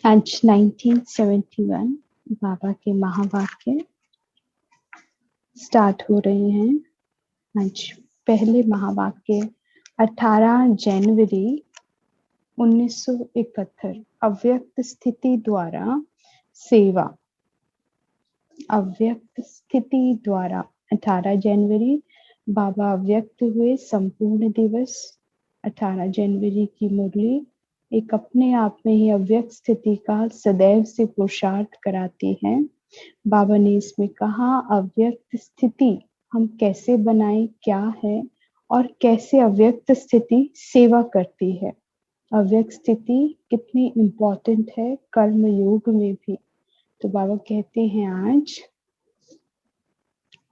आज 1971 बाबा के महावाक्य स्टार्ट हो रहे हैं। आज पहले महावाक्य 18 जनवरी 1971 अव्यक्त स्थिति द्वारा सेवा। अव्यक्त स्थिति द्वारा 18 जनवरी बाबा अव्यक्त हुए संपूर्ण दिवस। 18 जनवरी की मुरली एक अपने आप में ही अव्यक्त स्थिति का सदैव से पुरुषार्थ कराती है। बाबा ने इसमें कहा अव्यक्त स्थिति हम कैसे बनाएं, क्या है और कैसे अव्यक्त स्थिति सेवा करती है। अव्यक्त स्थिति कितनी इम्पोर्टेंट है कर्म योग में भी। तो बाबा कहते हैं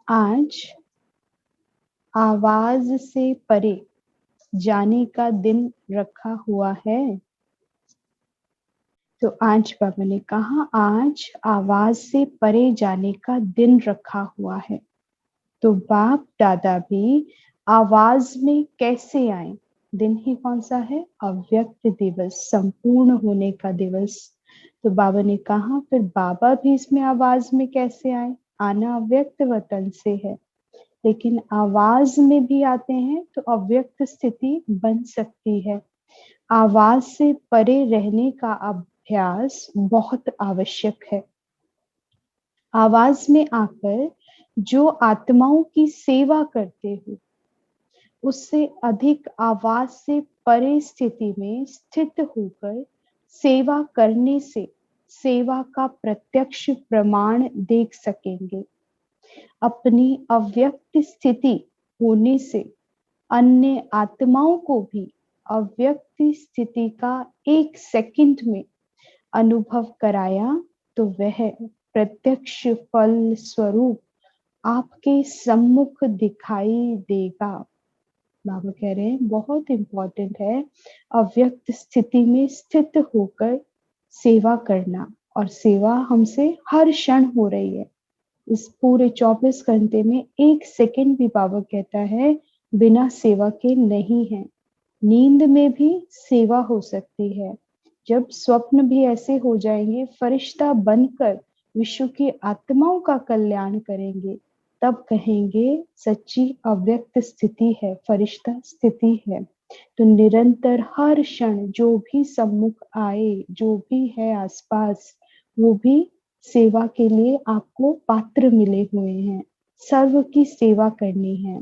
आज आवाज से परे जाने का दिन रखा हुआ है। तो आज बाबा ने कहा आज आवाज से परे जाने का दिन रखा हुआ है। तो बाप दादा भी आवाज में कैसे आए? दिन ही कौन सा है? अव्यक्त दिवस, संपूर्ण होने का दिवस। तो बाबा ने कहा फिर बाबा भी इसमें आवाज में कैसे आए? आना अव्यक्त वतन से है, लेकिन आवाज में भी आते हैं तो अव्यक्त स्थिति बन सकती है। आवाज से परे रहने का अभ्यास बहुत आवश्यक है। आवाज में आकर जो आत्माओं की सेवा करते हो उससे अधिक आवाज से परे स्थिति में स्थित होकर सेवा करने से सेवा का प्रत्यक्ष प्रमाण देख सकेंगे। अपनी अव्यक्त स्थिति होने से अन्य आत्माओं को भी अव्यक्त स्थिति का 1 सेकंड में अनुभव कराया तो वह प्रत्यक्ष फल स्वरूप आपके सम्मुख दिखाई देगा। बाबा कह रहे हैं बहुत इंपॉर्टेंट है अव्यक्त स्थिति में स्थित होकर सेवा करना, और सेवा हमसे हर क्षण हो रही है। इस पूरे 24 घंटे में 1 सेकंड भी बाबा कहता है बिना सेवा के नहीं है। नींद में भी सेवा हो सकती है। जब स्वप्न भी ऐसे हो जाएंगे फरिश्ता बनकर विश्व की आत्माओं का कल्याण करेंगे, तब कहेंगे सच्ची अव्यक्त स्थिति है, फरिश्ता स्थिति है। तो निरंतर हर क्षण जो भी सम्मुख आए, जो भी है आसपास, वो भी सेवा के लिए आपको पात्र मिले हुए हैं। सर्व की सेवा करनी है,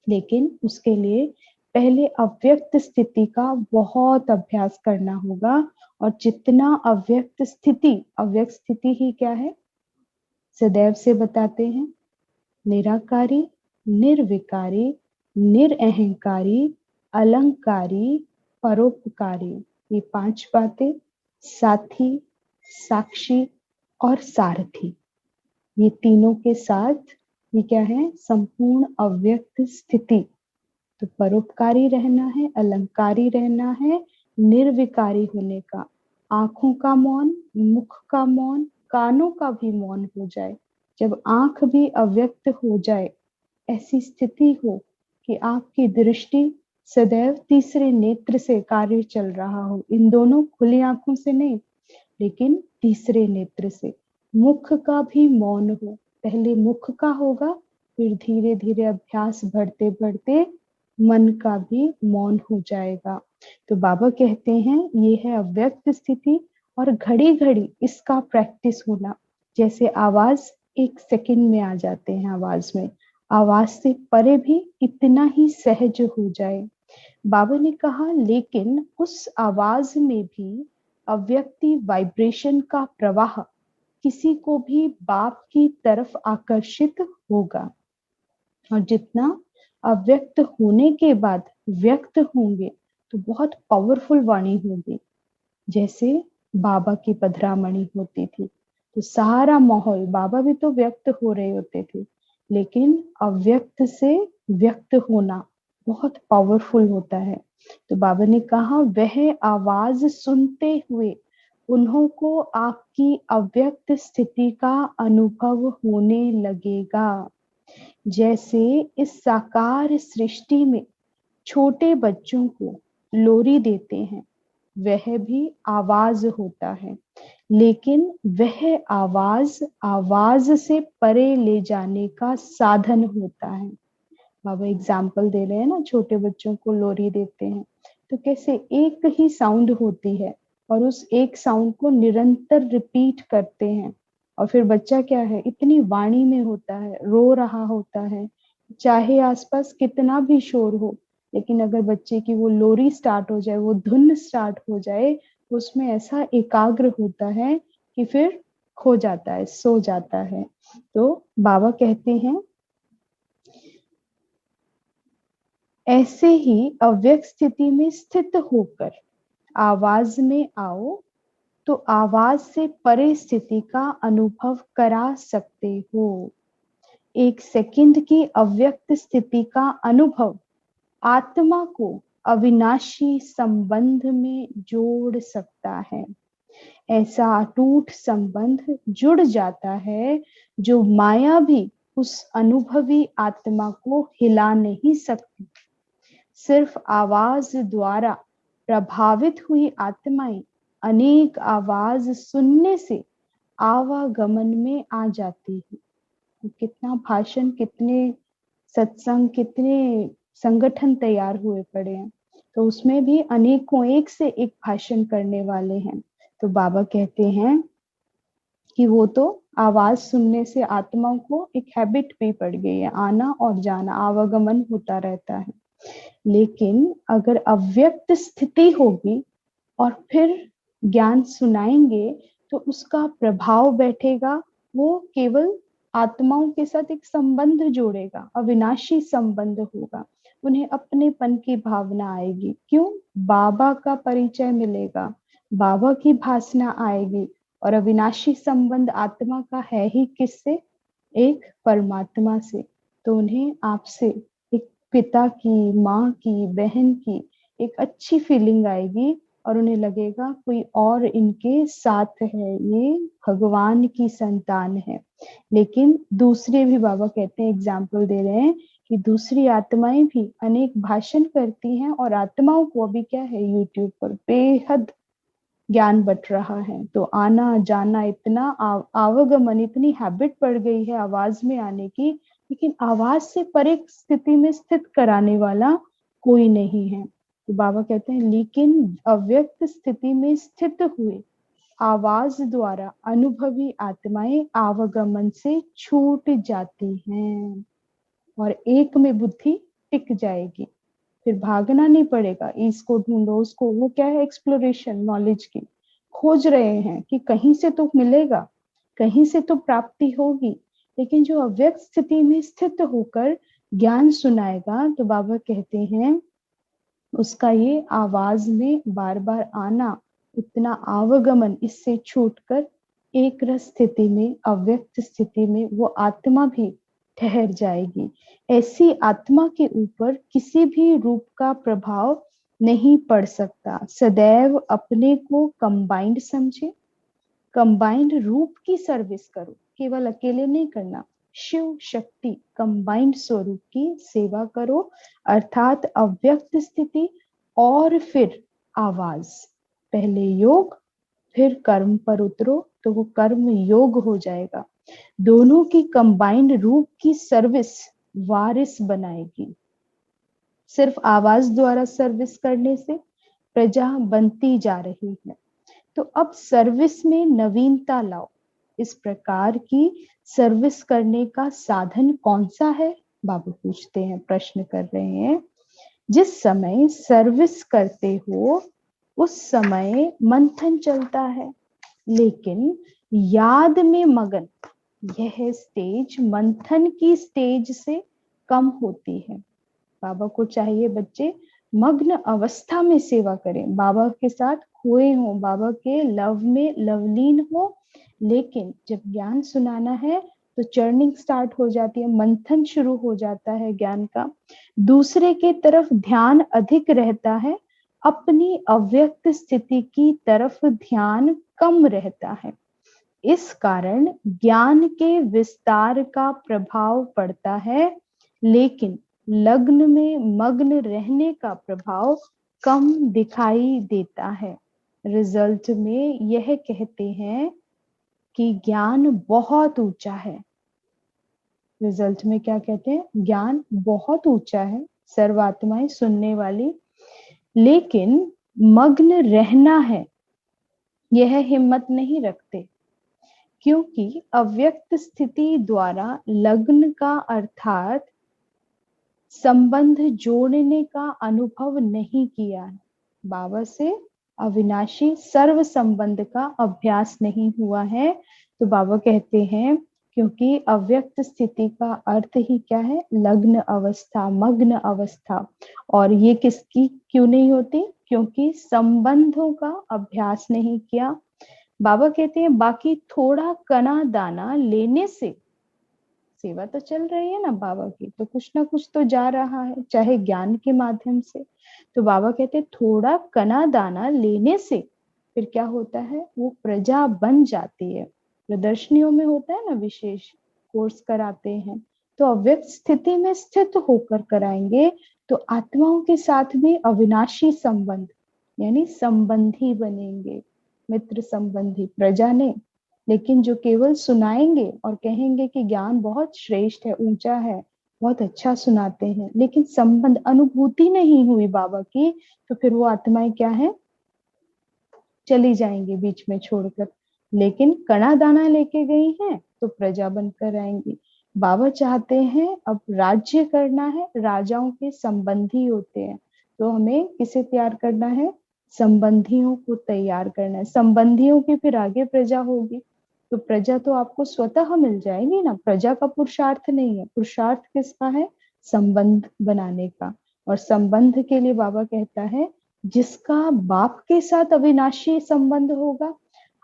लेकिन उसके लिए पहले अव्यक्त स्थिति का बहुत अभ्यास करना होगा। और जितना अव्यक्त स्थिति ही क्या है? सदैव से बताते हैं निराकारी, निर्विकारी, निरअहंकारी, अलंकारी, परोपकारी। ये 5 बातें, साथी, साक्षी और सारथी, ये तीनों के साथ ये क्या है? संपूर्ण अव्यक्त स्थिति। तो परोपकारी रहना है, अलंकारी रहना है, निर्विकारी होने का, आंखों का मौन, मुख का मौन, कानों का भी मौन हो जाए। जब आंख भी अव्यक्त हो जाए, ऐसी स्थिति हो कि आपकी दृष्टि सदैव तीसरे नेत्र से कार्य चल रहा हो, इन दोनों खुली आंखों से नहीं, लेकिन तीसरे नेत्र से। मुख का भी मौन हो, पहले मुख का होगा, फिर धीरे धीरे अभ्यास बढ़ते बढ़ते मन का भी मौन हो जाएगा। तो बाबा कहते हैं ये है अव्यक्त स्थिति, और घड़ी घड़ी इसका प्रैक्टिस होना। जैसे आवाज 1 सेकंड में आ जाते हैं, आवाज में, आवाज से परे भी इतना ही सहज हो जाए। बाबा ने कहा लेकिन उस आवाज में भी अव्यक्ति वाइब्रेशन का प्रवाह किसी को भी बाप की तरफ आकर्षित होगा। और जितना अव्यक्त होने के बाद व्यक्त होंगे तो बहुत पावरफुल वाणी होगी। जैसे बाबा की पधरामणि होती थी तो सारा माहौल, बाबा भी तो व्यक्त हो रहे होते थे, लेकिन अव्यक्त से व्यक्त होना बहुत पावरफुल होता है। तो बाबा ने कहा वह आवाज सुनते हुए उन्हों को आपकी अव्यक्त स्थिति का अनुभव होने लगेगा। जैसे इस साकार सृष्टि में छोटे बच्चों को लोरी देते हैं, वह भी आवाज होता है, लेकिन वह आवाज आवाज से परे ले जाने का साधन होता है। बाबा एग्जाम्पल दे रहे हैं ना, छोटे बच्चों को लोरी देते हैं तो कैसे एक ही साउंड होती है और उस एक साउंड को निरंतर रिपीट करते हैं, और फिर बच्चा क्या है, इतनी वाणी में होता है, रो रहा होता है, चाहे आसपास कितना भी शोर हो, लेकिन अगर बच्चे की वो लोरी स्टार्ट हो जाए, वो धुन स्टार्ट हो जाए, उसमें ऐसा एकाग्र होता है कि फिर खो जाता है, सो जाता है। तो बाबा कहते हैं ऐसे ही अव्यक्त स्थिति में स्थित होकर आवाज में आओ तो आवाज से परे स्थिति का अनुभव करा सकते हो। एक सेकंड की अव्यक्त स्थिति का अनुभव आत्मा को अविनाशी संबंध में जोड़ सकता है। ऐसा अटूट संबंध जुड़ जाता है जो माया भी उस अनुभवी आत्मा को हिला नहीं सकती। सिर्फ आवाज द्वारा प्रभावित हुई आत्माएं अनेक आवाज सुनने से आवागमन में आ जाती है। कितना भाषण, कितने सत्संग, कितने संगठन तैयार हुए पड़े हैं, तो उसमें भी अनेकों एक से एक भाषण करने वाले हैं। तो बाबा कहते हैं कि वो तो आवाज सुनने से आत्माओं को एक हैबिट भी पड़ गई है, आना और जाना, आवागमन होता रहता है। लेकिन अगर अव्यक्त स्थिति होगी और फिर ज्ञान सुनाएंगे तो उसका प्रभाव बैठेगा, वो केवल आत्माओं के साथ एक संबंध जोड़ेगा, अविनाशी संबंध होगा, उन्हें अपनेपन की भावना आएगी। क्यों? बाबा का परिचय मिलेगा, बाबा की भासना आएगी, और अविनाशी संबंध आत्मा का है ही किससे? एक परमात्मा से। तो उन्हें आपसे एक पिता की, माँ की, बहन की एक अच्छी फीलिंग आएगी और उन्हें लगेगा कोई और इनके साथ है, ये भगवान की संतान है। लेकिन दूसरे भी बाबा कहते हैं, एग्जाम्पल दे रहे हैं कि दूसरी आत्माएं भी अनेक भाषण करती हैं और आत्माओं को अभी क्या है, यूट्यूब पर बेहद ज्ञान बट रहा है। तो आना जाना, इतना आवागमन, इतनी हैबिट पड़ गई है आवाज में आने की, लेकिन आवाज से परे स्थिति में स्थित कराने वाला कोई नहीं है। तो बाबा कहते हैं लेकिन अव्यक्त स्थिति में स्थित हुए आवाज द्वारा अनुभवी आत्माएं आवागमन से छूट जाती हैं और एक में बुद्धि टिक जाएगी। फिर भागना नहीं पड़ेगा, इसको ढूंढो उसको, वो क्या है, एक्सप्लोरेशन, नॉलेज की खोज रहे हैं कि कहीं से तो मिलेगा, कहीं से तो प्राप्ति होगी। लेकिन जो अव्यक्त स्थिति में स्थित होकर ज्ञान सुनाएगा, तो बाबा कहते हैं उसका ये आवाज में बार बार आना, इतना आवागमन, इससे छूटकर एक रस स्थिति में, अव्यक्त स्थिति में वो आत्मा भी ठहर जाएगी। ऐसी आत्मा के ऊपर किसी भी रूप का प्रभाव नहीं पड़ सकता। सदैव अपने को कंबाइंड समझे, कंबाइंड रूप की सर्विस करो, केवल अकेले नहीं करना, शिव शक्ति कंबाइंड स्वरूप की सेवा करो, अर्थात अव्यक्त स्थिति और फिर आवाज। पहले योग, फिर कर्म पर उतरो तो वो कर्म योग हो जाएगा। दोनों की कंबाइंड रूप की सर्विस वारिस बनाएगी। सिर्फ आवाज द्वारा सर्विस करने से प्रजा बनती जा रही है, तो अब सर्विस में नवीनता लाओ। इस प्रकार की सर्विस करने का साधन कौन सा है? बाबू पूछते हैं, प्रश्न कर रहे हैं। जिस समय सर्विस करते हो उस समय मंथन चलता है, लेकिन याद में मगन यह स्टेज मंथन की स्टेज से कम होती है। बाबा को चाहिए बच्चे मग्न अवस्था में सेवा करें, बाबा के साथ खोए हो, बाबा के लव में लवलीन हो। लेकिन जब ज्ञान सुनाना है तो चर्निंग स्टार्ट हो जाती है, मंथन शुरू हो जाता है ज्ञान का, दूसरे के तरफ ध्यान अधिक रहता है, अपनी अव्यक्त स्थिति की तरफ ध्यान कम रहता है। इस कारण ज्ञान के विस्तार का प्रभाव पड़ता है, लेकिन लग्न में मग्न रहने का प्रभाव कम दिखाई देता है। रिजल्ट में यह कहते हैं कि ज्ञान बहुत ऊंचा है। रिजल्ट में क्या कहते हैं? ज्ञान बहुत ऊंचा है, सर्वात्माएं सुनने वाली, लेकिन मग्न रहना है यह हिम्मत नहीं रखते, क्योंकि अव्यक्त स्थिति द्वारा लग्न का अर्थात संबंध जोड़ने का अनुभव नहीं किया है। बाबा से अविनाशी सर्व संबंध का अभ्यास नहीं हुआ है। तो बाबा कहते हैं क्योंकि अव्यक्त स्थिति का अर्थ ही क्या है? लग्न अवस्था, मग्न अवस्था। और ये किसकी क्यों नहीं होती? क्योंकि संबंधों का अभ्यास नहीं किया। बाबा कहते हैं बाकी थोड़ा कना दाना लेने से सेवा तो चल रही है ना बाबा की, तो कुछ ना कुछ तो जा रहा है, चाहे ज्ञान के माध्यम से। तो बाबा कहते हैं थोड़ा कना दाना लेने से फिर क्या होता है? वो प्रजा बन जाती है। प्रदर्शनियों में होता है ना, विशेष कोर्स कराते हैं, तो अव्यक्त स्थिति में स्थित होकर कराएंगे तो आत्माओं के साथ भी अविनाशी संबंध यानी संबंधी बनेंगे, मित्र संबंधी, प्रजा ने। लेकिन जो केवल सुनाएंगे और कहेंगे कि ज्ञान बहुत श्रेष्ठ है, ऊंचा है, बहुत अच्छा सुनाते हैं, लेकिन संबंध, अनुभूति नहीं हुई बाबा की, तो फिर वो आत्माएं क्या है? चली जाएंगी बीच में छोड़कर। लेकिन कणा दाना लेके गई हैं तो प्रजा बनकर आएंगी। बाबा चाहते हैं अब राज्य करना है, राजाओं के संबंधी होते हैं, तो हमें किसे तैयार करना है? संबंधियों को तैयार करना है। संबंधियों की फिर आगे प्रजा होगी, तो प्रजा तो आपको स्वतः मिल जाएगी ना। प्रजा का पुरुषार्थ नहीं है, पुरुषार्थ किसका है? संबंध बनाने का। और संबंध के लिए बाबा कहता है जिसका बाप के साथ अविनाशी संबंध होगा,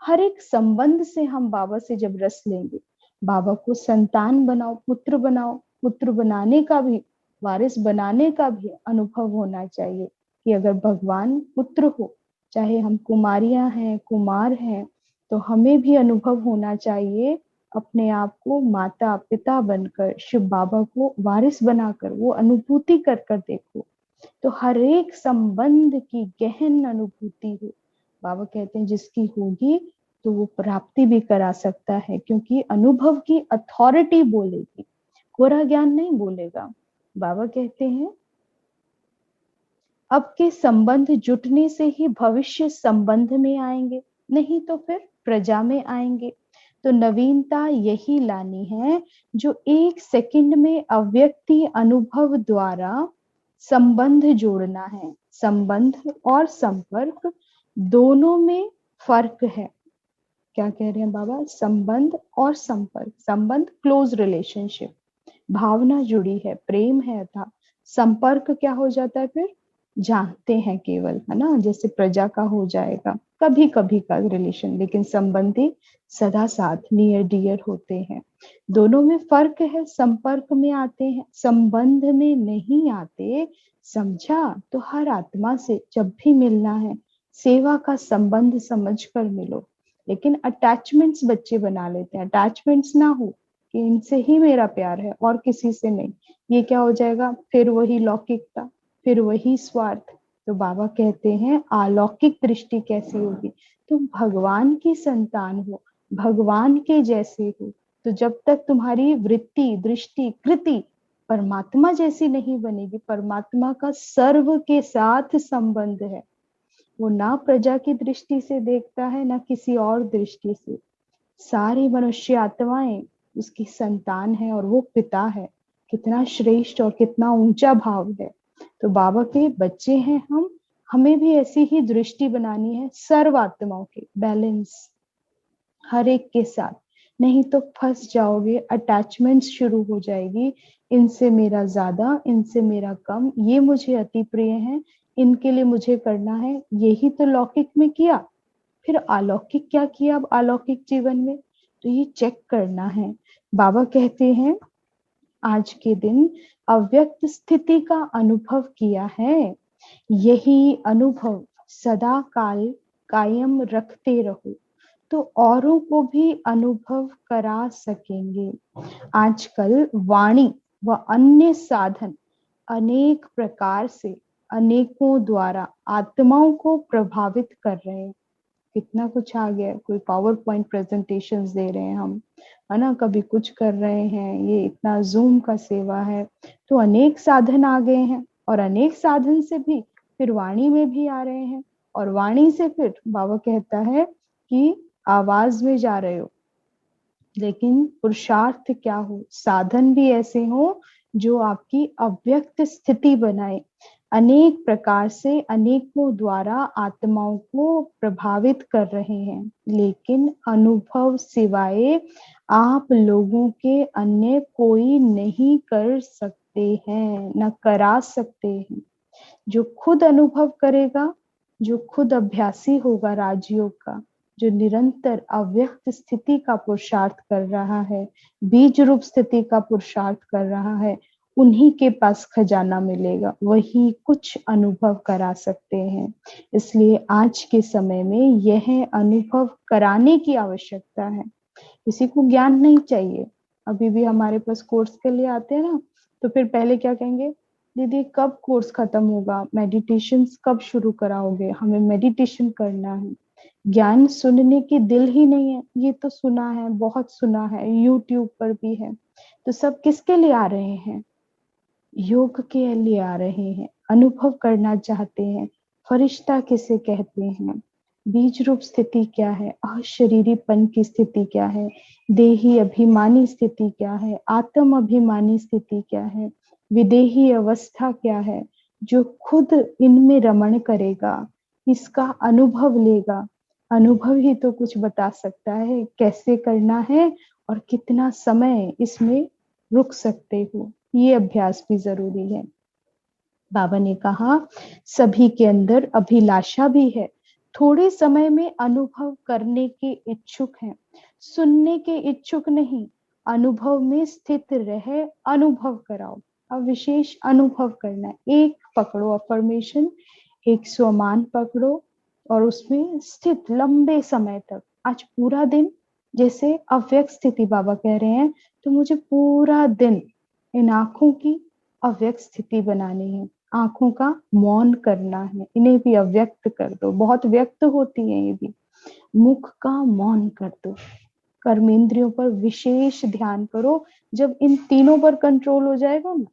हर एक संबंध से हम बाबा से जब रस लेंगे, बाबा को संतान बनाओ, पुत्र बनाओ, पुत्र बनाने का भी, वारिस बनाने का भी अनुभव होना चाहिए कि अगर भगवान पुत्र हो, चाहे हम कुमारियां हैं, कुमार हैं, तो हमें भी अनुभव होना चाहिए अपने आप को माता पिता बनकर, शिव बाबा को वारिस बनाकर, वो अनुभूति कर कर देखो, तो हर एक संबंध की गहन अनुभूति हो। बाबा कहते हैं जिसकी होगी तो वो प्राप्ति भी करा सकता है, क्योंकि अनुभव की अथॉरिटी बोलेगी, कोरा ज्ञान नहीं बोलेगा। बाबा कहते हैं अब के संबंध जुटने से ही भविष्य संबंध में आएंगे, नहीं तो फिर प्रजा में आएंगे। तो नवीनता यही लानी है जो एक सेकंड में अव्यक्ति अनुभव द्वारा संबंध जोड़ना है। संबंध और संपर्क दोनों में फर्क है। क्या कह रहे हैं बाबा? संबंध और संपर्क। संबंध क्लोज रिलेशनशिप, भावना जुड़ी है, प्रेम है था। संपर्क क्या हो जाता है फिर? जानते हैं केवल, है ना, जैसे प्रजा का हो जाएगा कभी कभी का रिलेशन, लेकिन संबंधी सदा साथ, नियर डियर होते हैं। दोनों में फर्क है। संपर्क में आते हैं, संबंध में नहीं आते। समझा? तो हर आत्मा से जब भी मिलना है, सेवा का संबंध समझकर मिलो। लेकिन अटैचमेंट्स बच्चे बना लेते हैं, अटैचमेंट्स ना हो कि इनसे ही मेरा प्यार है और किसी से नहीं। ये क्या हो जाएगा? फिर वही लौकिकता, फिर वही स्वार्थ। तो बाबा कहते हैं अलौकिक दृष्टि कैसी होगी? तुम भगवान की संतान हो, भगवान के जैसे हो, तो जब तक तुम्हारी वृत्ति, दृष्टि, कृति परमात्मा जैसी नहीं बनेगी, परमात्मा का सर्व के साथ संबंध है, वो ना प्रजा की दृष्टि से देखता है ना किसी और दृष्टि से। सारी मनुष्य आत्माएं उसकी संतान है और वो पिता है। कितना श्रेष्ठ और कितना ऊंचा भाव है। तो बाबा के बच्चे हैं हम, हमें भी ऐसी ही दृष्टि बनानी है सर्व आत्माओं के, बैलेंस हर एक के साथ। नहीं तो फंस जाओगे, अटैचमेंट शुरू हो जाएगी, इनसे मेरा ज्यादा, इनसे मेरा कम, ये मुझे अति प्रिय है, इनके लिए मुझे करना है। यही तो लौकिक में किया, फिर अलौकिक क्या किया अब अलौकिक जीवन में? तो ये चेक करना है। बाबा कहते हैं आज के दिन अव्यक्त स्थिति का अनुभव किया है, यही अनुभव सदा काल कायम रखते रहो तो औरों को भी अनुभव करा सकेंगे। आजकल वाणी व अन्य साधन अनेक प्रकार से अनेकों द्वारा आत्माओं को प्रभावित कर रहे हैं। कितना कुछ आ गया, कोई पावर पॉइंट प्रेजेंटेशंस दे रहे हैं हम, है ना, कभी कुछ कर रहे हैं, ये इतना जूम का सेवा है, तो अनेक साधन आ गए हैं। और अनेक साधन से भी फिर वाणी में भी आ रहे हैं, और वाणी से फिर बाबा कहता है कि आवाज में जा रहे हो, लेकिन पुरुषार्थ क्या हो, साधन भी ऐसे हो जो आपकी अव्यक्त स्थिति बनाए, अनेक प्रकार से अनेकों द्वारा आत्माओं को प्रभावित कर रहे हैं, लेकिन अनुभव सिवाय आप लोगों के अन्य कोई नहीं कर सकते हैं, न करा सकते हैं। जो खुद अनुभव करेगा, जो खुद अभ्यासी होगा राजयोग का, जो निरंतर अव्यक्त स्थिति का पुरुषार्थ कर रहा है, बीज रूप स्थिति का पुरुषार्थ कर रहा है, उन्हीं के पास खजाना मिलेगा, वही कुछ अनुभव करा सकते हैं। इसलिए आज के समय में यह अनुभव कराने की आवश्यकता है। किसी को ज्ञान नहीं चाहिए। अभी भी हमारे पास कोर्स के लिए आते हैं ना, तो फिर पहले क्या कहेंगे, दीदी कब कोर्स खत्म होगा, मेडिटेशन कब शुरू कराओगे, हमें मेडिटेशन करना है। ज्ञान सुनने की दिल ही नहीं है। ये तो सुना है, बहुत सुना है, यूट्यूब पर भी है, तो सब किसके लिए आ रहे हैं, योग के लिए आ रहे हैं, अनुभव करना चाहते हैं। फरिश्ता किसे कहते हैं, बीज रूप स्थिति क्या है, अशरीरीपन की स्थिति क्या है, देही अभिमानी स्थिति क्या है, आत्म अभिमानी स्थिति क्या है, विदेही अवस्था क्या है। जो खुद इनमें रमण करेगा, इसका अनुभव लेगा, अनुभव ही तो कुछ बता सकता है कैसे करना है और कितना समय इसमें रुक सकते हो। ये अभ्यास भी जरूरी है। बाबा ने कहा सभी के अंदर अभिलाषा भी है, थोड़े समय में अनुभव करने के इच्छुक हैं, सुनने के इच्छुक नहीं, अनुभव में स्थित रहे अनुभव कराओ। अब विशेष अनुभव करना है, एक पकड़ो अफर्मेशन, एक स्वमान पकड़ो और उसमें स्थित लंबे समय तक, आज पूरा दिन, जैसे अव्यक्त स्थिति बाबा कह रहे हैं, तो मुझे पूरा दिन इन आंखों की अव्यक्त स्थिति बनानी है, आंखों का मौन करना है, इन्हें भी अव्यक्त कर दो, बहुत व्यक्त होती है ये भी, मुख का मौन कर दो, कर्मेंद्रियों पर विशेष ध्यान करो। जब इन तीनों पर कंट्रोल हो जाएगा ना,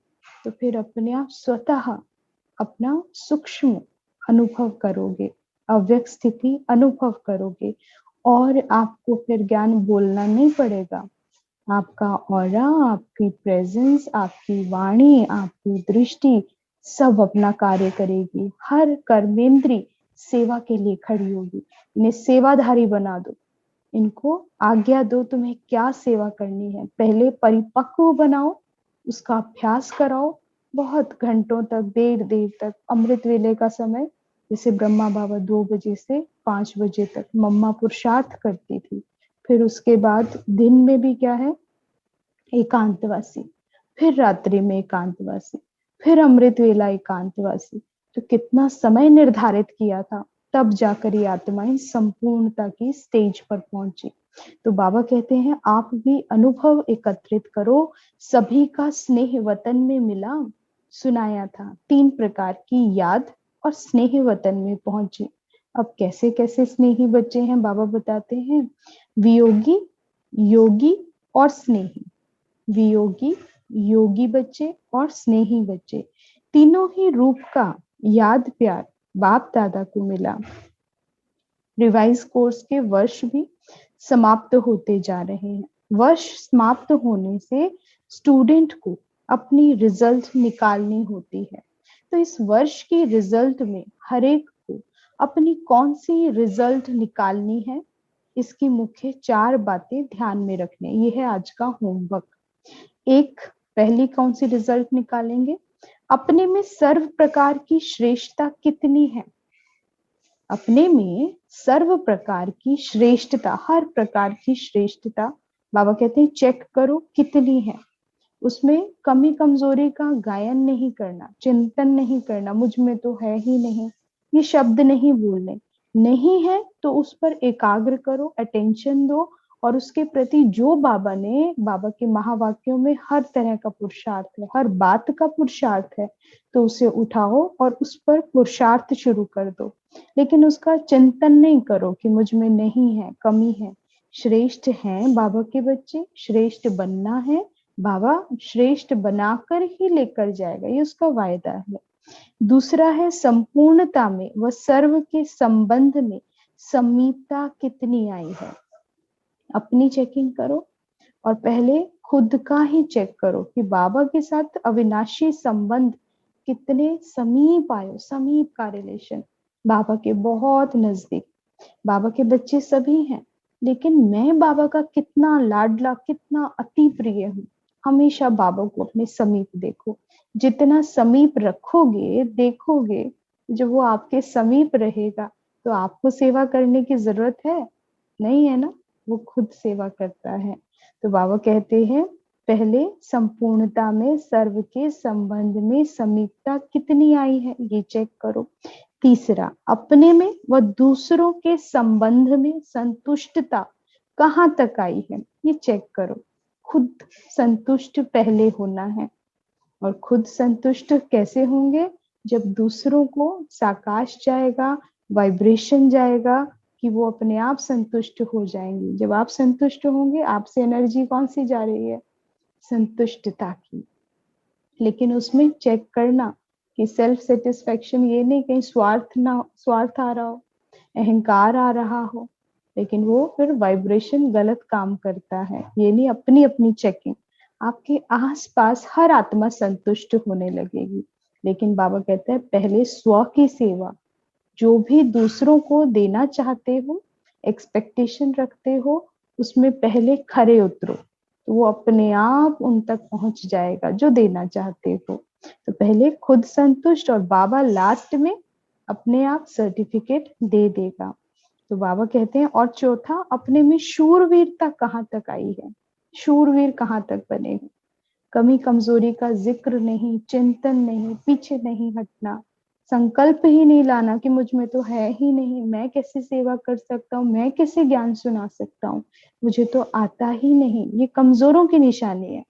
तो फिर अपने आप स्वतः अपना सूक्ष्म अनुभव करोगे, अव्यक्त स्थिति अनुभव करोगे, और आपको फिर ज्ञान बोलना नहीं पड़ेगा। आपका ऑरा, आपकी प्रेजेंस, आपकी वाणी, आपकी दृष्टि सब अपना कार्य करेगी। हर कर्मेंद्री सेवा के लिए खड़ी होगी। इन्हें सेवाधारी बना दो, इनको आज्ञा दो तुम्हें क्या सेवा करनी है, पहले परिपक्व बनाओ, उसका अभ्यास कराओ, बहुत घंटों तक, देर देर तक, अमृत वेले का समय, जैसे ब्रह्मा बाबा 2 बजे से 5 बजे तक मम्मा पुरुषार्थ करती थी। फिर उसके बाद दिन में भी क्या है, एकांतवासी, फिर रात्रि में एकांतवासी, फिर अमृत वेला एकांतवासी। तो कितना समय निर्धारित किया था, तब जाकर ये आत्माएं संपूर्णता की स्टेज पर पहुंची। तो बाबा कहते हैं आप भी अनुभव एकत्रित करो। सभी का स्नेह वतन में मिला, सुनाया था 3 प्रकार की याद और स्नेह वतन में पहुंची। अब कैसे कैसे स्नेही बच्चे हैं बाबा बताते हैं, वियोगी, योगी और स्नेही। वियोगी, योगी बच्चे और स्नेही बच्चे, तीनों ही रूप का याद प्यार बाप दादा को मिला। रिवाइज कोर्स के वर्ष भी समाप्त होते जा रहे हैं। वर्ष समाप्त होने से स्टूडेंट को अपनी रिजल्ट निकालनी होती है। तो इस वर्ष की रिजल्ट में हर एक को अपनी कौन सी रिजल्ट निकालनी है, इसकी मुख्य 4 बातें ध्यान में रखने, ये है आज का होमवर्क। एक, पहली कौन सी रिजल्ट निकालेंगे, अपने में सर्व प्रकार की श्रेष्ठता कितनी है, अपने में सर्व प्रकार की श्रेष्ठता, हर प्रकार की श्रेष्ठता बाबा कहते हैं चेक करो कितनी है। उसमें कमी कमजोरी का गायन नहीं करना, चिंतन नहीं करना, मुझ में तो है ही नहीं, ये शब्द नहीं बोलने, नहीं है तो उस पर एकाग्र करो, अटेंशन दो और उसके प्रति जो बाबा के महावाक्यों में हर तरह का पुरुषार्थ है, हर बात का पुरुषार्थ है, तो उसे उठाओ और उस पर पुरुषार्थ शुरू कर दो। लेकिन उसका चिंतन नहीं करो कि मुझ में नहीं है, कमी है। श्रेष्ठ हैं बाबा के बच्चे, श्रेष्ठ बनना है, बाबा श्रेष्ठ बनाकर ही लेकर जाएगा, ये उसका वायदा है। दूसरा है संपूर्णता में व सर्व के संबंध में समीपता कितनी आई है। अपनी चेकिंग करो और पहले खुद का ही चेक करो कि बाबा के साथ अविनाशी संबंध कितने समीप आयो, समीप का रिलेशन, बाबा के बहुत नजदीक। बाबा के बच्चे सभी हैं, लेकिन मैं बाबा का कितना लाडला, कितना अति प्रिय हूँ। हमेशा बाबा को अपने समीप देखो। जितना समीप रखोगे, देखोगे, जब वो आपके समीप रहेगा तो आपको सेवा करने की जरूरत है नहीं, है ना, वो खुद सेवा करता है। तो बाबा कहते हैं पहले संपूर्णता में सर्व के संबंध में समीपता कितनी आई है, ये चेक करो। तीसरा, अपने में व दूसरों के संबंध में संतुष्टता कहाँ तक आई है, ये चेक करो। खुद संतुष्ट पहले होना है, और खुद संतुष्ट कैसे होंगे, जब दूसरों को साकाश जाएगा, वाइब्रेशन जाएगा कि वो अपने आप संतुष्ट हो जाएंगे। जब आप संतुष्ट होंगे, आपसे एनर्जी कौन सी जा रही है, संतुष्टता की। लेकिन उसमें चेक करना कि सेल्फ सेटिस्फेक्शन, ये नहीं कहीं स्वार्थ आ रहा हो, अहंकार आ रहा हो, लेकिन वो फिर वाइब्रेशन गलत काम करता है। ये नहीं, अपनी अपनी चेकिंग। आपके आसपास हर आत्मा संतुष्ट होने लगेगी, लेकिन बाबा कहते हैं पहले स्व की सेवा। जो भी दूसरों को देना चाहते हो, एक्सपेक्टेशन रखते हो, उसमें पहले खरे उतरो, तो वो अपने आप उन तक पहुंच जाएगा जो देना चाहते हो। तो पहले खुद संतुष्ट, और बाबा लास्ट में अपने आप सर्टिफिकेट दे देगा। तो बाबा कहते हैं, और चौथा, अपने में शूरवीरता कहाँ तक आई है, शूरवीर कहाँ तक बने हो। कमी कमजोरी का जिक्र नहीं, चिंतन नहीं, पीछे नहीं हटना, संकल्प ही नहीं लाना कि मुझ में तो है ही नहीं, मैं कैसे सेवा कर सकता हूँ, मैं कैसे ज्ञान सुना सकता हूँ, मुझे तो आता ही नहीं। ये कमजोरों की निशानी है।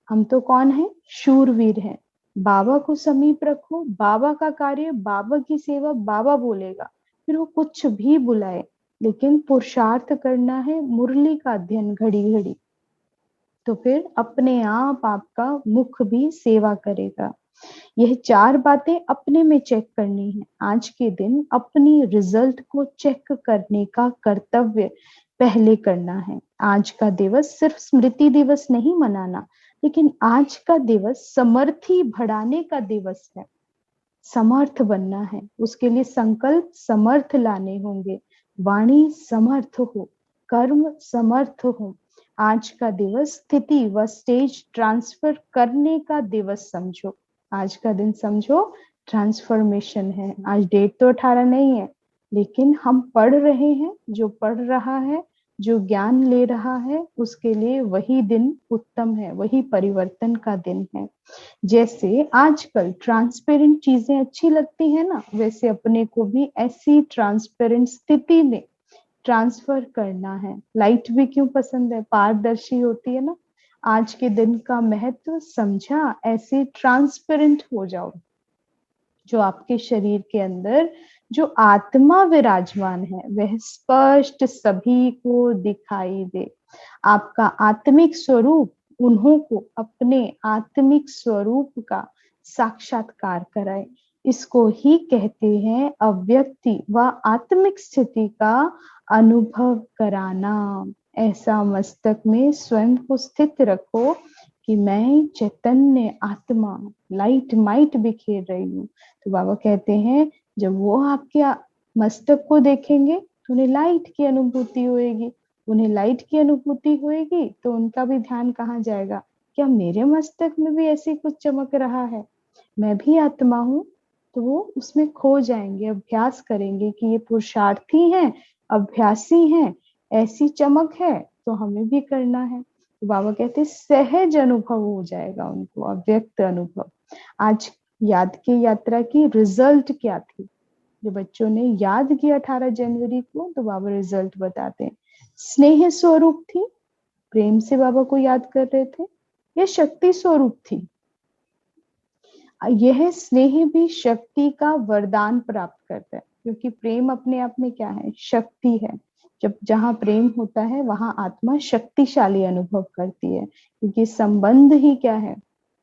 हम तो कौन है, शूरवीर हैं। बाबा को समीप रखो, बाबा का कार्य, बाबा की सेवा बाबा बोलेगा, फिर वो कुछ भी बुलाए, लेकिन पुरुषार्थ करना है, मुरली का अध्ययन घड़ी घड़ी, तो फिर अपने आप आपका मुख भी सेवा करेगा। यह चार बातें अपने में चेक करनी है। आज के दिन अपनी रिजल्ट को चेक करने का कर्तव्य पहले करना है। आज का दिवस सिर्फ स्मृति दिवस नहीं मनाना, लेकिन आज का दिवस समर्थी बढ़ाने का दिवस है। समर्थ बनना है, उसके लिए संकल्प समर्थ लाने होंगे, वाणी समर्थ हो, कर्म समर्थ हो। आज का दिवस स्थिति व स्टेज ट्रांसफर करने का दिवस समझो। आज का दिन समझो ट्रांसफॉर्मेशन है। आज डेट तो 18 नहीं है, लेकिन हम पढ़ रहे हैं, जो पढ़ रहा है, जो ज्ञान ले रहा है, उसके लिए वही दिन उत्तम है, वही परिवर्तन का दिन है। जैसे आजकल ट्रांसपेरेंट चीजें अच्छी लगती है ना, वैसे अपने को भी ऐसी ट्रांसपेरेंट स्थिति में ट्रांसफर करना है। लाइट भी क्यों पसंद है, पारदर्शी होती है ना। आज के दिन का महत्व समझा, ऐसे ट्रांसपेरेंट हो जाओ, जो आपके शरीर के अंदर जो आत्मा विराजमान है वह स्पष्ट सभी को दिखाई दे। आपका आत्मिक स्वरूप उन्हों को अपने आत्मिक स्वरूप का साक्षात्कार कराए। इसको ही कहते हैं अव्यक्ति व आत्मिक स्थिति का अनुभव कराना। ऐसा मस्तक में स्वयं को स्थित रखो कि मैं चैतन्य आत्मा लाइट माइट बिखेर रही हूँ। तो बाबा कहते हैं जब वो आपके मस्तक को देखेंगे तो उन्हें लाइट की अनुभूति होएगी। उन्हें लाइट की अनुभूति होएगी तो उनका भी ध्यान कहाँ जाएगा, क्या मेरे मस्तक में भी ऐसी कुछ चमक रहा है, मैं भी आत्मा हूँ। तो वो उसमें खो जाएंगे, अभ्यास करेंगे कि ये पुरुषार्थी हैं, अभ्यासी हैं, ऐसी चमक है तो हमें भी करना है। तो बाबा कहते सहज अनुभव हो जाएगा उनको, अव्यक्त अनुभव। आज याद की यात्रा की रिजल्ट क्या थी, जो बच्चों ने याद किया 18 जनवरी को, तो बाबा रिजल्ट बताते हैं। स्नेह स्वरूप थी, प्रेम से बाबा को याद कर रहे थे, या शक्ति स्वरूप थी? यह स्नेह भी शक्ति का वरदान प्राप्त करता है, क्योंकि प्रेम अपने आप में क्या है? शक्ति है। जब जहाँ प्रेम होता है वहां आत्मा शक्तिशाली अनुभव करती है, क्योंकि संबंध ही क्या है?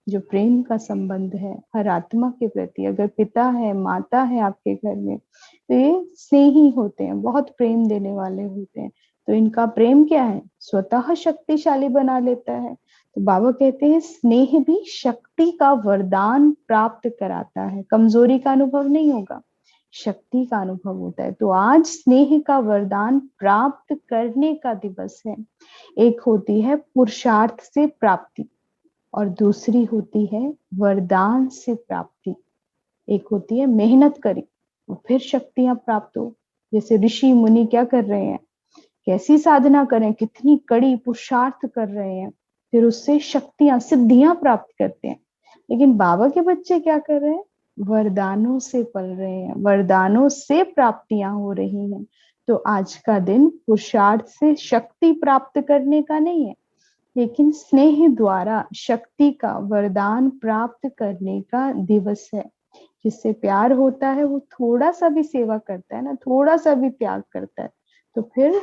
जो प्रेम का संबंध है हर आत्मा के प्रति। अगर पिता है, माता है आपके घर में, तो ये स्नेही होते हैं, बहुत प्रेम देने वाले होते हैं। तो इनका प्रेम क्या है? स्वतः शक्तिशाली बना लेता है। तो बाबा कहते हैं स्नेह भी शक्ति का वरदान प्राप्त कराता है, कमजोरी का अनुभव नहीं होगा, शक्ति का अनुभव होता है। तो आज स्नेह का वरदान प्राप्त करने का दिवस है। एक होती है पुरुषार्थ से प्राप्ति और दूसरी होती है वरदान से प्राप्ति। एक होती है मेहनत करी और फिर शक्तियां प्राप्त हो। जैसे ऋषि मुनि क्या कर रहे हैं, कैसी साधना करें, कितनी कड़ी पुरुषार्थ कर रहे हैं, फिर उससे शक्तियां, सिद्धियां प्राप्त करते हैं। लेकिन बाबा के बच्चे क्या कर रहे हैं? वरदानों से पल रहे हैं, वरदानों से प्राप्तियां हो रही हैं। तो आज का दिन पुरुषार्थ से शक्ति प्राप्त करने का नहीं है, लेकिन स्नेह द्वारा शक्ति का वरदान प्राप्त करने का दिवस है। जिससे प्यार होता है वो थोड़ा सा भी सेवा करता है ना, थोड़ा सा भी त्याग करता है, तो फिर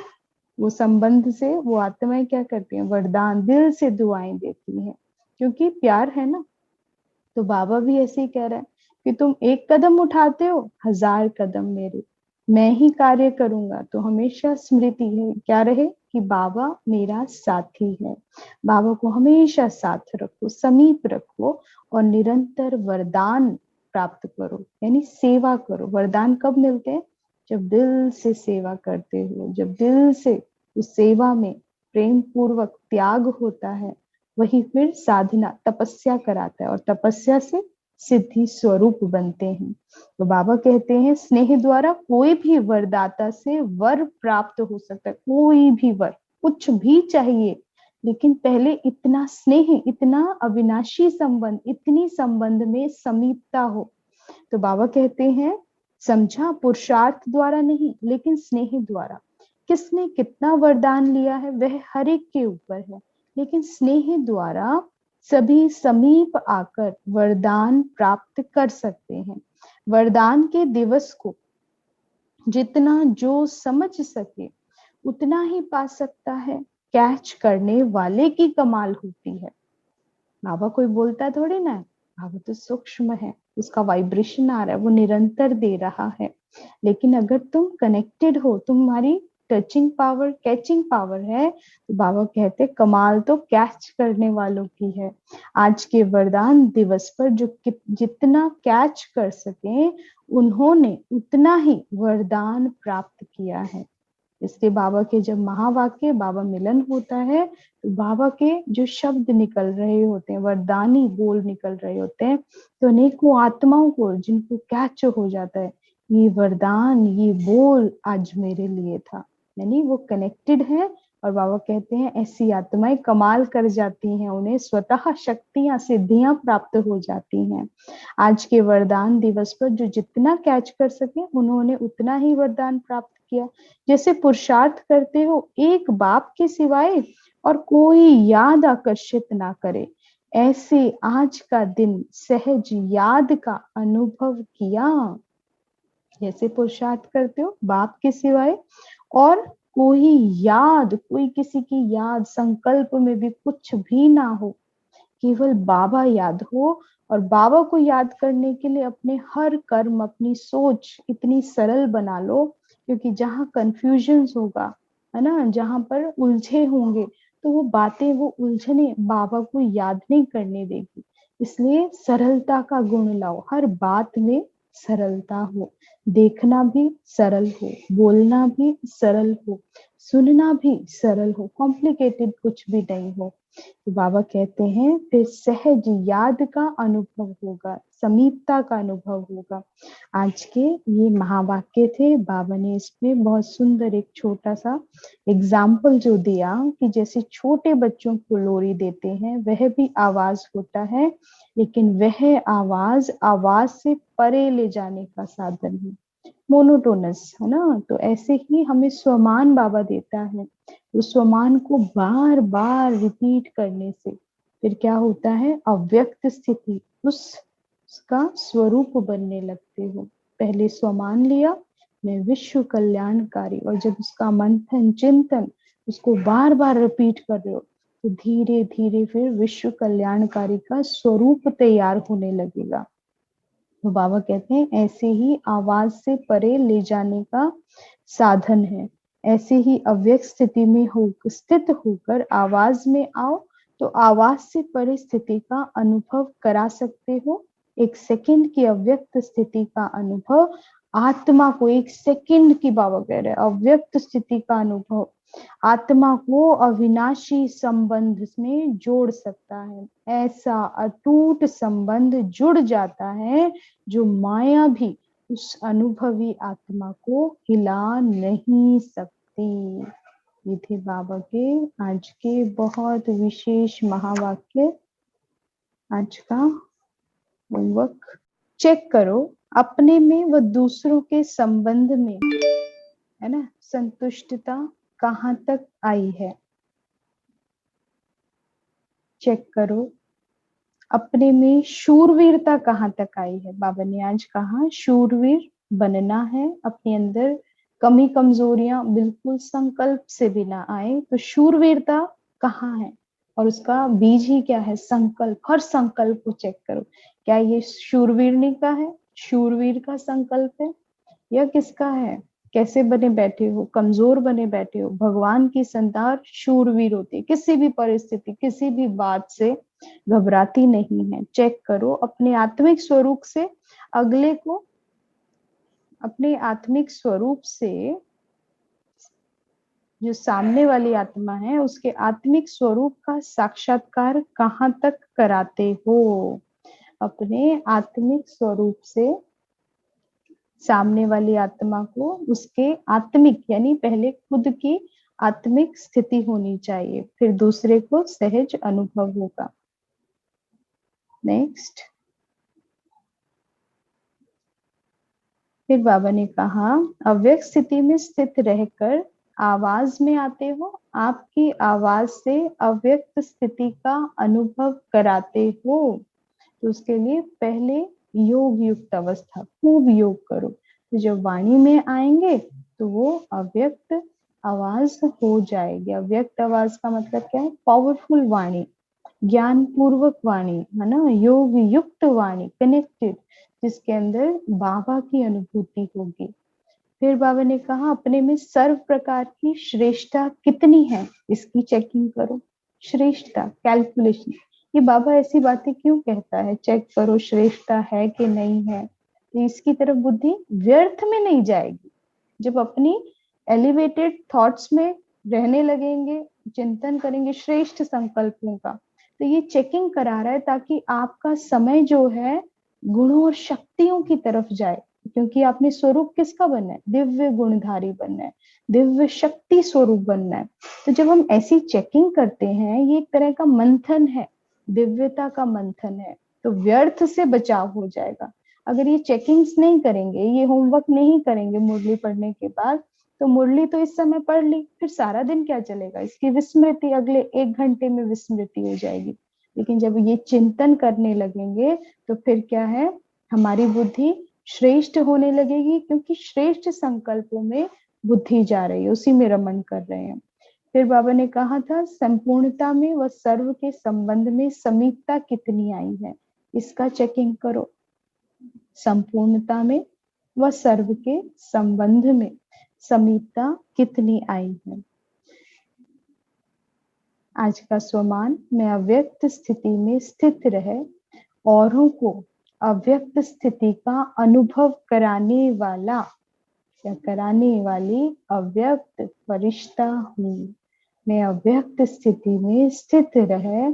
वो संबंध से वो आत्माएं क्या करती हैं? वरदान, दिल से दुआएं देती हैं, क्योंकि प्यार है ना। तो बाबा भी ऐसे ही कह रहे हैं कि तुम एक कदम उठाते हो, 1000 कदम मेरे, मैं ही कार्य करूंगा। तो हमेशा स्मृति है क्या रहे कि बाबा मेरा साथी है। बाबा को हमेशा साथ रखो, समीप रखो और निरंतर वरदान प्राप्त करो, यानी सेवा करो। वरदान कब मिलते हैं? जब दिल से सेवा करते हो, जब दिल से उस सेवा में प्रेम पूर्वक त्याग होता है, वही फिर साधना, तपस्या कराता है और तपस्या से सिद्धि स्वरूप बनते हैं। तो बाबा कहते हैं स्नेह द्वारा कोई भी वरदाता से वर प्राप्त हो सकता है, कोई भी वर, कुछ भी चाहिए, लेकिन पहले इतना स्नेह, इतना अविनाशी संबंध, इतनी संबंध में समीपता हो। तो बाबा कहते हैं समझा, पुरुषार्थ द्वारा नहीं लेकिन स्नेह द्वारा। किसने कितना वरदान लिया है वह हर एक के ऊपर है, लेकिन स्नेह द्वारा सभी समीप आकर वरदान प्राप्त कर सकते हैं। वरदान के दिवस को जितना जो समझ सके उतना ही पा सकता है, कैच करने वाले की कमाल होती है। बाबा कोई बोलता थोड़ी ना है, बाबा तो सूक्ष्म है, उसका वाइब्रेशन आ रहा है, वो निरंतर दे रहा है। लेकिन अगर तुम कनेक्टेड हो, तुम्हारी टचिंग पावर, कैचिंग पावर है, तो बाबा कहते कमाल तो कैच करने वालों की है। आज के वरदान दिवस पर जो जितना कैच कर सके उन्होंने उतना ही वरदान प्राप्त किया है। इसलिए बाबा के जब महावाक्य, बाबा मिलन होता है, तो बाबा के जो शब्द निकल रहे होते हैं, वरदानी बोल निकल रहे होते हैं, तो अनेकों आत्माओं को जिनको कैच हो जाता है, ये वरदान, ये बोल आज मेरे लिए था, यानी वो कनेक्टेड है। और बाबा कहते हैं ऐसी आत्माएं कमाल कर जाती हैं, उन्हें स्वतः शक्तियां, सिद्धियां प्राप्त हो जाती हैं। आज के वरदान दिवस पर जो जितना कैच कर सके उन्होंने उतना ही वरदान प्राप्त किया। जैसे पुरुषार्थ करते हो एक बाप के सिवाय और कोई याद आकर्षित ना करे, ऐसे आज का दिन सहज याद का अनुभव किया। जैसे पुरुषार्थ करते हो बाप के सिवाय और कोई याद, कोई किसी की याद, संकल्प में भी कुछ भी ना हो, केवल बाबा याद हो। और बाबा को याद करने के लिए अपने हर कर्म, अपनी सोच इतनी सरल बना लो, क्योंकि जहाँ कंफ्यूजन होगा, है ना, जहाँ पर उलझे होंगे, तो वो बातें, वो उलझने बाबा को याद नहीं करने देगी। इसलिए सरलता का गुण लाओ, हर बात में सरलता हो, देखना भी सरल हो, बोलना भी सरल हो, सुनना भी सरल हो, कॉम्प्लिकेटेड कुछ भी नहीं हो। तो बाबा कहते हैं फिर सहज याद का अनुभव होगा, समीपता का अनुभव होगा। आज के ये महावाक्य थे, बाबा ने इसमें बहुत सुंदर एक छोटा सा एग्जाम्पल जो दिया कि जैसे छोटे बच्चों को लोरी देते हैं, वह भी आवाज होता है, लेकिन वह आवाज आवाज से परे ले जाने का साधन है, मोनोटोनस, है ना। तो ऐसे ही हमें स्वमान बाबा देता है, उस स्वमान को बार बार रिपीट करने से फिर क्या होता है, अव्यक्त स्थिति उसका स्वरूप बनने लगते हो। पहले स्वमान लिया, मैं विश्व कल्याणकारी, और जब उसका मंथन चिंतन उसको बार बार रिपीट कर रहे हो तो धीरे धीरे फिर विश्व कल्याणकारी का स्वरूप तैयार होने लगेगा। तो बाबा कहते हैं ऐसे ही आवाज से परे ले जाने का साधन है। ऐसे ही अव्यक्त स्थिति में स्थित होकर आवाज में आओ तो आवाज से परे स्थिति का अनुभव करा सकते हो। एक सेकंड की अव्यक्त स्थिति का अनुभव आत्मा को, एक सेकंड की बाबा कह रहे हैं अव्यक्त स्थिति का अनुभव आत्मा को अविनाशी संबंध में जोड़ सकता है। ऐसा अटूट संबंध जुड़ जाता है जो माया भी उस अनुभवी आत्मा को हिला नहीं सकती। ये थे बाबा के आज के बहुत विशेष महावाक्य। आज का होमवर्क चेक करो अपने में व दूसरों के संबंध में, है ना, संतुष्टता कहाँ तक आई है। चेक करो अपने में शूरवीरता कहाँ तक आई है। बाबा ने आज कहा शूरवीर बनना है, अपने अंदर कमी कमजोरियां बिल्कुल संकल्प से भी ना आए। तो शूरवीरता कहाँ है और उसका बीज ही क्या है, संकल्प। हर संकल्प को चेक करो, क्या ये शूरवीरनी का है, शूरवीर का संकल्प है या किसका है। कैसे बने बैठे हो, कमजोर बने बैठे हो। भगवान की संतान शूरवीर होती है, किसी भी परिस्थिति किसी भी बात से घबराती नहीं है। चेक करो अपने आत्मिक स्वरूप से अगले को, अपने आत्मिक स्वरूप से जो सामने वाली आत्मा है उसके आत्मिक स्वरूप का साक्षात्कार कहाँ तक कराते हो। अपने आत्मिक स्वरूप से सामने वाली आत्मा को उसके आत्मिक यानी पहले खुद की आत्मिक स्थिति होनी चाहिए, फिर दूसरे को सहज अनुभव होगा। नेक्स्ट, फिर बाबा ने कहा अव्यक्त स्थिति में स्थित रहकर आवाज में आते हो, आपकी आवाज से अव्यक्त स्थिति का अनुभव कराते हो। तो उसके लिए पहले योग युक्त अवस्था खूब योग करो, तो जब वाणी में आएंगे तो वो अव्यक्त आवाज हो जाएगी। अव्यक्त आवाज का मतलब क्या है, पावरफुल वाणी, ज्ञान पूर्वक वाणी, है ना, योग युक्त वाणी, कनेक्टेड, जिसके अंदर बाबा की अनुभूति होगी। फिर बाबा ने कहा अपने में सर्व प्रकार की श्रेष्ठता कितनी है इसकी चेकिंग करो। श्रेष्ठता कैलकुलेशन, ये बाबा ऐसी बातें क्यों कहता है, चेक करो श्रेष्ठता है कि नहीं है। तो इसकी तरफ बुद्धि व्यर्थ में नहीं जाएगी। जब अपनी एलिवेटेड थॉट्स में रहने लगेंगे, चिंतन करेंगे श्रेष्ठ संकल्पों का, तो ये चेकिंग करा रहा है ताकि आपका समय जो है गुणों और शक्तियों की तरफ जाए। क्योंकि आपने स्वरूप किसका बनना है, दिव्य गुणधारी बनना है, दिव्य शक्ति स्वरूप बनना है। तो जब हम ऐसी चेकिंग करते हैं, ये एक तरह का मंथन है, दिव्यता का मंथन है, तो व्यर्थ से बचाव हो जाएगा। अगर ये चेकिंग्स नहीं करेंगे, ये होमवर्क नहीं करेंगे मुरली पढ़ने के बाद, तो मुरली तो इस समय पढ़ ली, फिर सारा दिन क्या चलेगा, इसकी विस्मृति अगले 1 घंटे में विस्मृति हो जाएगी। लेकिन जब ये चिंतन करने लगेंगे तो फिर क्या है, हमारी बुद्धि श्रेष्ठ होने लगेगी, क्योंकि श्रेष्ठ संकल्पों में बुद्धि जा रही है, उसी में रमन कर रहे हैं। फिर बाबा ने कहा था संपूर्णता में व सर्व के संबंध में समीपता कितनी आई है, इसका चेकिंग करो। संपूर्णता में व सर्व के संबंध में समीपता कितनी आई है। आज का स्वमान, मैं अव्यक्त स्थिति में स्थित रहे औरों को अव्यक्त स्थिति का अनुभव कराने वाला या कराने वाली अव्यक्त फरिश्ता हूँ। मैं अव्यक्त स्थिति में स्थित रहे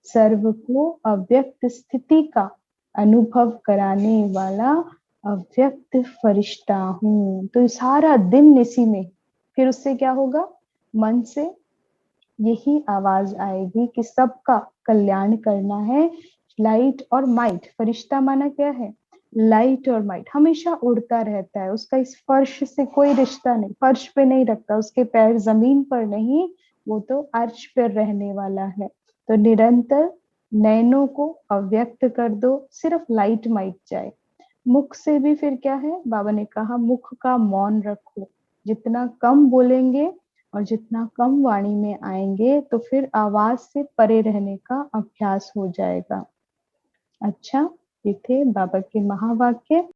सर्व को अव्यक्त स्थिति का अनुभव कराने वाला अव्यक्त फरिश्ता हूँ। तो सारा दिन इसी में, फिर उससे क्या होगा, मन से यही आवाज आएगी कि सबका कल्याण करना है। लाइट और माइट, फरिश्ता माना क्या है, लाइट और माइट हमेशा उड़ता रहता है, उसका इस फर्श से कोई रिश्ता नहीं, फर्श पे नहीं रखता, उसके पैर जमीन पर नहीं, वो तो अर्श पर रहने वाला है। तो निरंतर नैनों को अव्यक्त कर दो, सिर्फ लाइट माइट जाए। मुख से भी फिर क्या है, बाबा ने कहा मुख का मौन रखो, जितना कम बोलेंगे और जितना कम वाणी में आएंगे तो फिर आवाज से परे रहने का अभ्यास हो जाएगा। अच्छा, ये थे बाबा के महावाक्य।